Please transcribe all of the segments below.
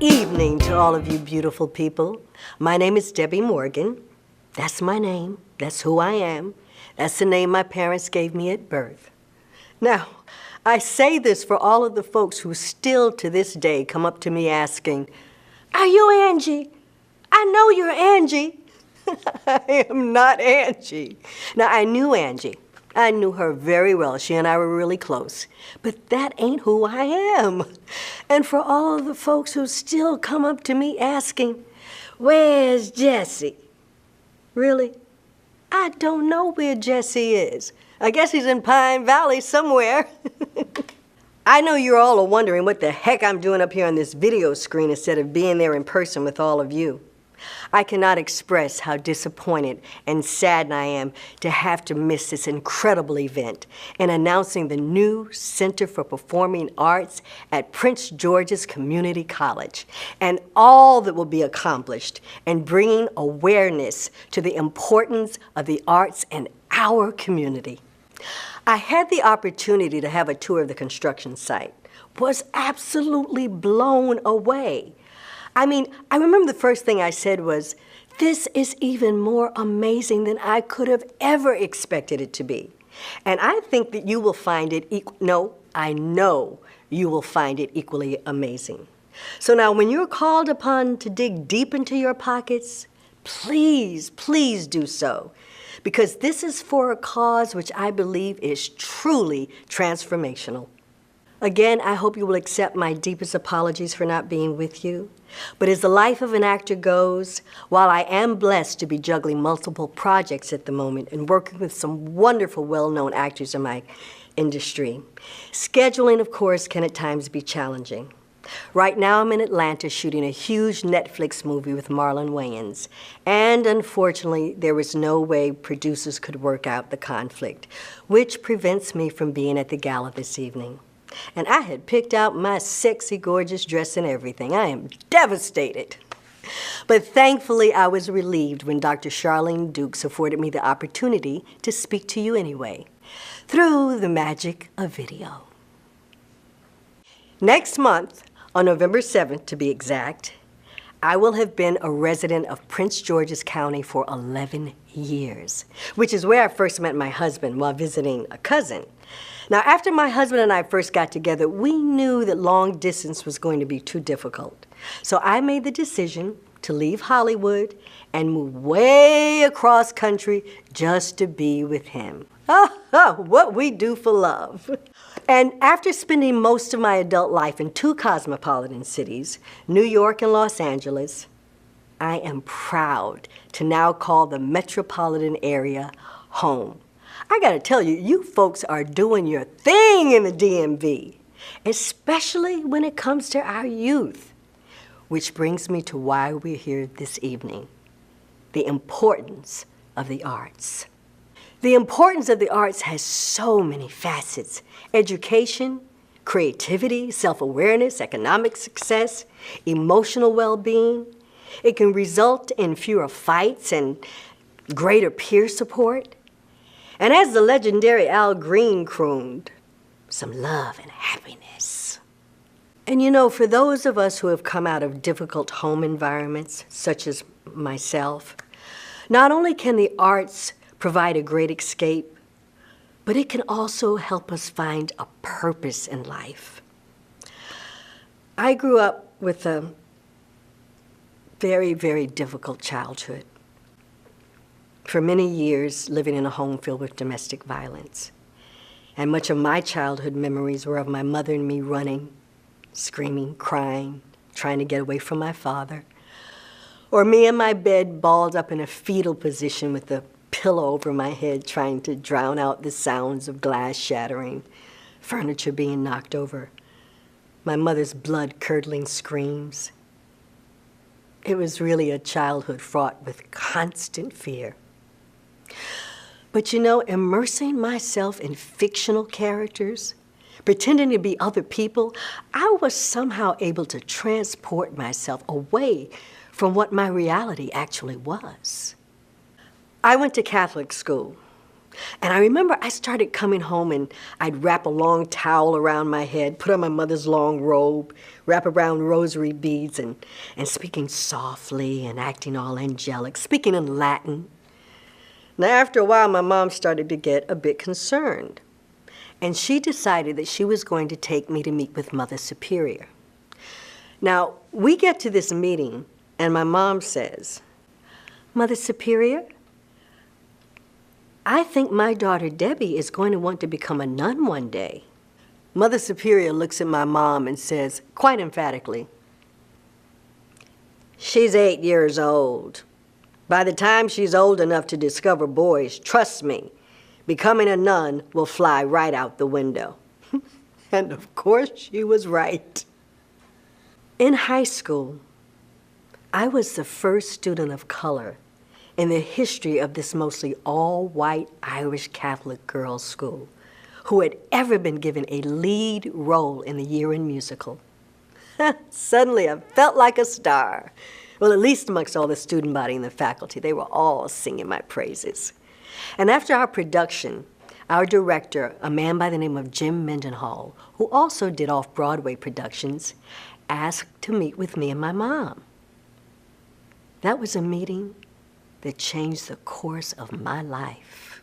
evening to all of you beautiful people. My name is Debbi Morgan. That's my name. That's who I am. That's the name my parents gave me at birth. Now, I say this for all of the folks who still to this day come up to me asking, "Are you Angie? I know you're Angie." I am not Angie. Now, I knew Angie. I knew her very well. She and I were really close. But that ain't who I am. And for all of the folks who still come up to me asking, "Where's Jesse?" Really? I don't know where Jesse is. I guess he's in Pine Valley somewhere. I know you're all wondering what the heck I'm doing up here on this video screen instead of being there in person with all of you. I cannot express how disappointed and saddened I am to have to miss this incredible event in announcing the new Center for Performing Arts at Prince George's Community College and all that will be accomplished in bringing awareness to the importance of the arts in our community. I had the opportunity to have a tour of the construction site, was absolutely blown away. I mean, I remember the first thing I said was, "This is even more amazing than I could have ever expected it to be." And I think that you will find it, I know you will find it equally amazing. So now when you're called upon to dig deep into your pockets, please, please do so. Because this is for a cause which I believe is truly transformational. Again, I hope you will accept my deepest apologies for not being with you. But as the life of an actor goes, while I am blessed to be juggling multiple projects at the moment and working with some wonderful, well-known actors in my industry, scheduling, of course, can at times be challenging. Right now, I'm in Atlanta shooting a huge Netflix movie with Marlon Wayans. And unfortunately, there was no way producers could work out the conflict, which prevents me from being at the gala this evening. And I had picked out my sexy, gorgeous dress and everything. I am devastated. But thankfully, I was relieved when Dr. Charlene Dukes afforded me the opportunity to speak to you anyway, through the magic of video. Next month, on November 7th to be exact, I will have been a resident of Prince George's County for 11 years, which is where I first met my husband while visiting a cousin. Now, after my husband and I first got together, we knew that long distance was going to be too difficult. So I made the decision to leave Hollywood and move way across country just to be with him. What we do for love. And after spending most of my adult life in two cosmopolitan cities, New York and Los Angeles, I am proud to now call the metropolitan area home. I gotta tell you, you folks are doing your thing in the DMV, especially when it comes to our youth. Which brings me to why we're here this evening, the importance of the arts. The importance of the arts has so many facets: education, creativity, self-awareness, economic success, emotional well-being. It can result in fewer fights and greater peer support. And as the legendary Al Green crooned, some love and happiness. And you know, for those of us who have come out of difficult home environments, such as myself, not only can the arts provide a great escape, but it can also help us find a purpose in life. I grew up with a very, very difficult childhood. For many years, living in a home filled with domestic violence. And much of my childhood memories were of my mother and me running, screaming, crying, trying to get away from my father. Or me in my bed, balled up in a fetal position with the pillow over my head, trying to drown out the sounds of glass shattering, furniture being knocked over, my mother's blood-curdling screams. It was really a childhood fraught with constant fear. But you know, immersing myself in fictional characters, pretending to be other people, I was somehow able to transport myself away from what my reality actually was. I went to Catholic school, And I remember I started coming home and I'd wrap a long towel around my head, put on my mother's long robe, wrap around rosary beads, and speaking softly and acting all angelic, speaking in Latin. Now, after a while, my mom started to get a bit concerned. And she decided that she was going to take me to meet with Mother Superior. Now, we get to this meeting, and my mom says, "Mother Superior, I think my daughter Debbie is going to want to become a nun one day." Mother Superior looks at my mom and says, quite emphatically, "She's 8 years old. By the time she's old enough to discover boys, trust me, becoming a nun will fly right out the window." And of course she was right. In high school, I was the first student of color in the history of this mostly all-white Irish Catholic girls' school who had ever been given a lead role in the year in musical. Suddenly I felt like a star. Well, at least amongst all the student body and the faculty. They were all singing my praises. And after our production, our director, a man by the name of Jim Mendenhall, who also did off-Broadway productions, asked to meet with me and my mom. That was a meeting that changed the course of my life.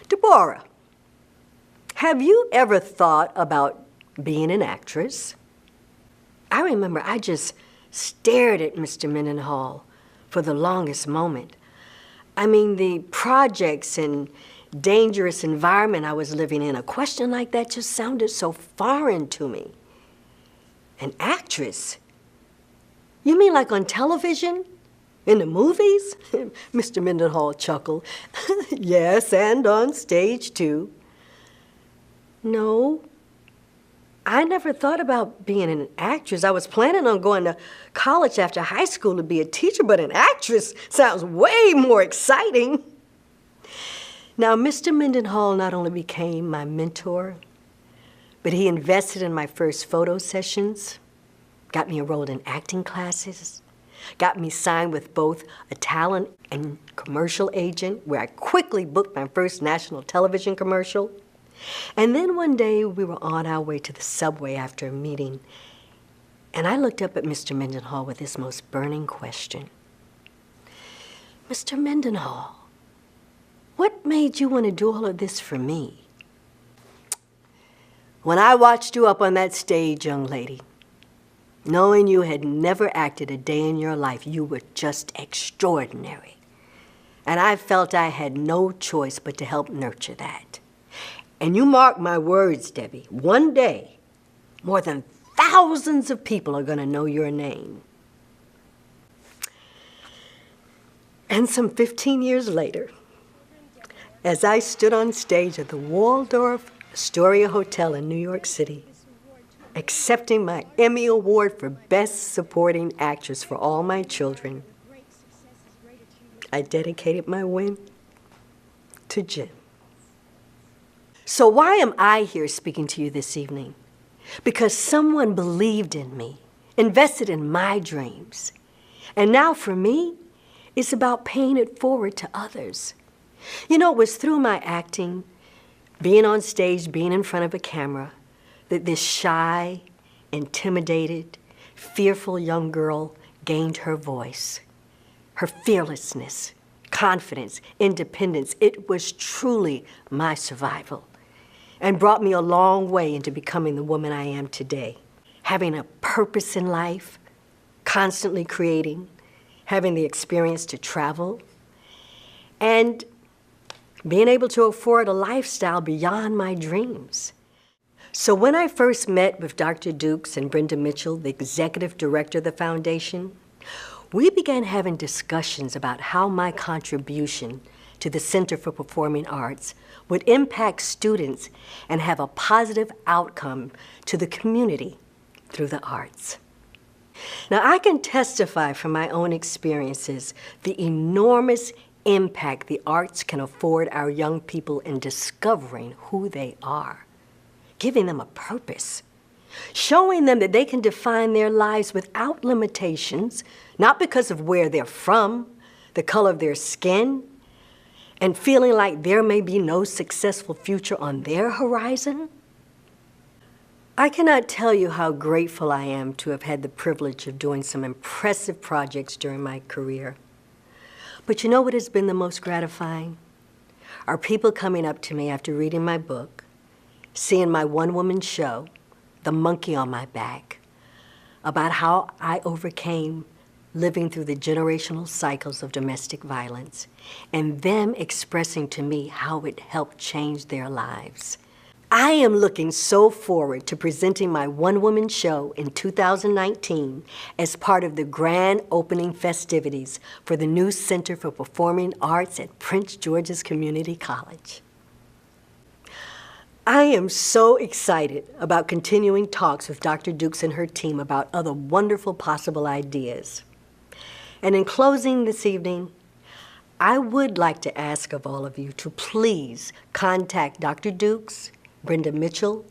Deborah, have you ever thought about being an actress? I remember I just stared at Mr. Mendenhall for the longest moment. I mean, the projects and dangerous environment I was living in, a question like that just sounded so foreign to me. An actress? You mean like on television? In the movies? Mr. Mendenhall chuckled. Yes, and on stage too. No, I never thought about being an actress. I was planning on going to college after high school to be a teacher, but an actress sounds way more exciting. Now, Mr. Mendenhall not only became my mentor, but he invested in my first photo sessions, got me enrolled in acting classes, got me signed with both a talent and commercial agent, where I quickly booked my first national television commercial. And then one day we were on our way to the subway after a meeting, and I looked up at Mr. Mendenhall with this most burning question. Mr. Mendenhall, what made you want to do all of this for me? When I watched you up on that stage, young lady, knowing you had never acted a day in your life, you were just extraordinary. And I felt I had no choice but to help nurture that. And you mark my words, Debbie, one day, more than thousands of people are going to know your name. And some 15 years later, as I stood on stage at the Waldorf Astoria Hotel in New York City, accepting my Emmy Award for Best Supporting Actress for All My Children, I dedicated my win to Jim. So why am I here speaking to you this evening? Because someone believed in me, invested in my dreams. And now for me, it's about paying it forward to others. You know, it was through my acting, being on stage, being in front of a camera, that this shy, intimidated, fearful young girl gained her voice, her fearlessness, confidence, independence. It was truly my survival and brought me a long way into becoming the woman I am today, having a purpose in life, constantly creating, having the experience to travel, and being able to afford a lifestyle beyond my dreams. So when I first met with Dr. Dukes and Brenda Mitchell, the executive director of the foundation, we began having discussions about how my contribution to the Center for Performing Arts would impact students and have a positive outcome to the community through the arts. Now, I can testify from my own experiences the enormous impact the arts can afford our young people in discovering who they are, giving them a purpose, showing them that they can define their lives without limitations, not because of where they're from, the color of their skin, and feeling like there may be no successful future on their horizon? I cannot tell you how grateful I am to have had the privilege of doing some impressive projects during my career. But you know what has been the most gratifying? Are people coming up to me after reading my book, seeing my one-woman show, The Monkey on My Back, about how I overcame living through the generational cycles of domestic violence, and them expressing to me how it helped change their lives. I am looking so forward to presenting my one-woman show in 2019 as part of the grand opening festivities for the new Center for Performing Arts at Prince George's Community College. I am so excited about continuing talks with Dr. Dukes and her team about other wonderful possible ideas. And in closing this evening, I would like to ask of all of you to please contact Dr. Dukes, Brenda Mitchell,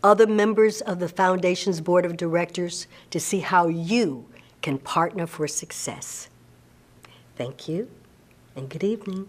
other members of the Foundation's Board of Directors to see how you can partner for success. Thank you, and good evening.